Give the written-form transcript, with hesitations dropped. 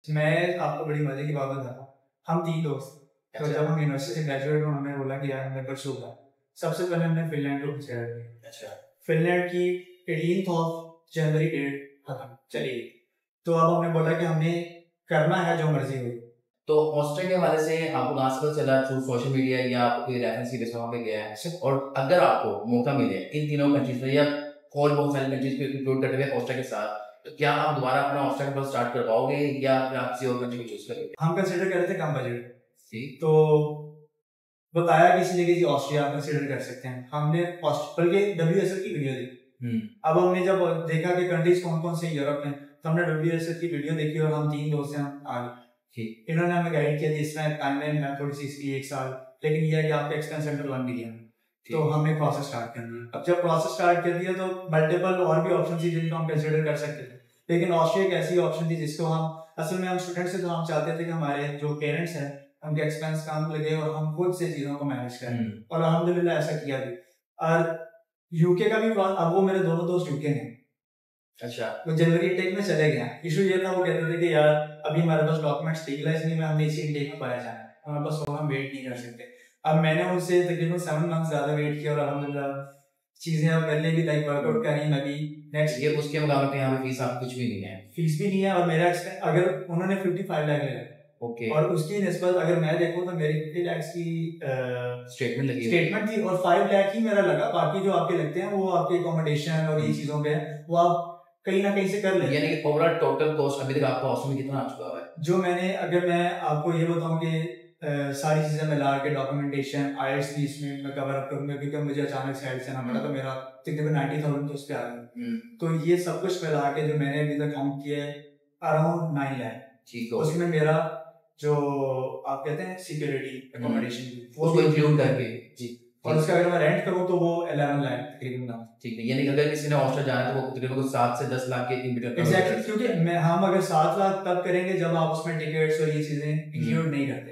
मैं आपको बड़ी मजे की बात बताता हूँ। हम 3 दोस्त तो अच्छा। जब हम यूनिवर्सिटी से ग्रेजुएट हुए हमने बोला कि यार मेरे को शूट है। सबसे पहले हमने फिनलैंड को कंसिडर किया। अच्छा। फिनलैंड की 18th ऑफ जनवरी डेट खत्म चली गई। तो अब हमने बोला कि हमने करना है जो मर्जी हो। तो ऑस्ट्रेलिया वाले से आपको कहाँ से पता चला? थ्रू सोशल मीडिया या आपको कोई रेफरेंस की बेस पे वहाँ पे गया है? और अगर आपको मौका मिले इन तीनों कंट्रीज में या और बहुत सारी कंट्रीज पे इंक्लूड करते हुए ऑस्ट्रेलिया के साथ, तो क्या आप दोबारा अपना ऑस्ट्रेलिया पर स्टार्ट कर पाओगे या फिर आप किसी और कंट्री को चूज करोगे? हम कंसिडर कर रहे थे कम बजट ठीक। तो बताया किसी ने कि ऑस्ट्रिया कंसिडर कर सकते हैं। हमने बल्कि WSL की वीडियो देखी। अब हमने जब देखा कि कंट्रीज कौन कौन से यूरोप में, तो हमने WSL की वीडियो देखी और हम 3 दोस्त हैं आ गए। इन्होंने हमें गाइड किया जिसमें टाइमलाइन है थोड़ी सी इसकी 1 साल, लेकिन यह है कि आपका एक्सपेंस सेंटर 1 मिलियन। तो हमने प्रोसेस स्टार्ट कर दिया। अब जब प्रोसेस स्टार्ट कर दिया तो मल्टीपल और भी ऑप्शन थी जिनको हम कंसिडर कर सकते थे, लेकिन ऑस्ट्रिया एक ऐसी ऑप्शन थी जिसको हम असल में हम स्टूडेंट से तो हम चाहते थे कि हमारे जो पेरेंट्स हैं उनके एक्सपेंस काम लगे और हम खुद से चीजों को मैनेज करें, और अल्हम्दुलिल्लाह ऐसा किया भी। और यूके का भी अब वो मेरे दोनों दोस्त यूके हैं। अच्छा। वो जनवरी इंटेक में चले गए। इशू ये था वो कहते थे कि यार अभी हमारे पास डॉक्यूमेंट्स लीगलाइज नहीं है, हमने इसी इंटेक में पाया जाना है, हमारे पास होगा, हम वेट नहीं कर सकते। अब मैंने उनसे तकरीबन 7 मंथ ज्यादा वेट किया और अल्हम्दुलिल्लाह चीजें अब पहले भी लाइक वर्कआउट कर रही हैं। अभी नेक्स्ट ये उसके मुकाबले यहाँ पे फीस आप कुछ भी नहीं है। फीस भी नहीं है और मेरा अगर उन्होंने 55 लाख लिया ओके। और उसकी निस्बत अगर मैं देखूं तो मेरी 50 लाख की स्टेटमेंट थी और 5 लाख ही मेरा लगा। बाकी जो आपके लगते हैं वो आपके अकोमोडेशन और ये चीजों पे वो आप कहीं ना कहीं से कर लेते हैं। यानी कि ओवरऑल टोटल कॉस्ट अभी तक आपका हॉस्टल में कितना आ चुका है? जो मैंने अगर मैं आपको ये बताऊं कि सारी चीजें मिला के डॉक्यूमेंटेशन IELTS भी इसमें मैं कवर अप करूंगा क्योंकि मुझे अचानक साइड से ना पड़ा तो मेरा तकरीबन 90,000 तो उस पे आ गया। तो ये सब कुछ मिला के जो मैंने अभी तक काम किया है अराउंड 9 लाख। ठीक है। उसमें मेरा जो आप कहते हैं सिक्योरिटी अकोमोडेशन वो भी इंक्लूड करके जी, और उसका अगर मैं रेंट करूं तो वो 11 लाख तकरीबन। ठीक है। यानी कि अगर किसी ने ऑस्ट्रेलिया जाना है तो वो तकरीबन 7 से 10 लाख के एग्जैक्टली, क्योंकि हम अगर 7 लाख तब करेंगे जब आप उसमें टिकट्स और ये चीजें इंक्लूड नहीं करते।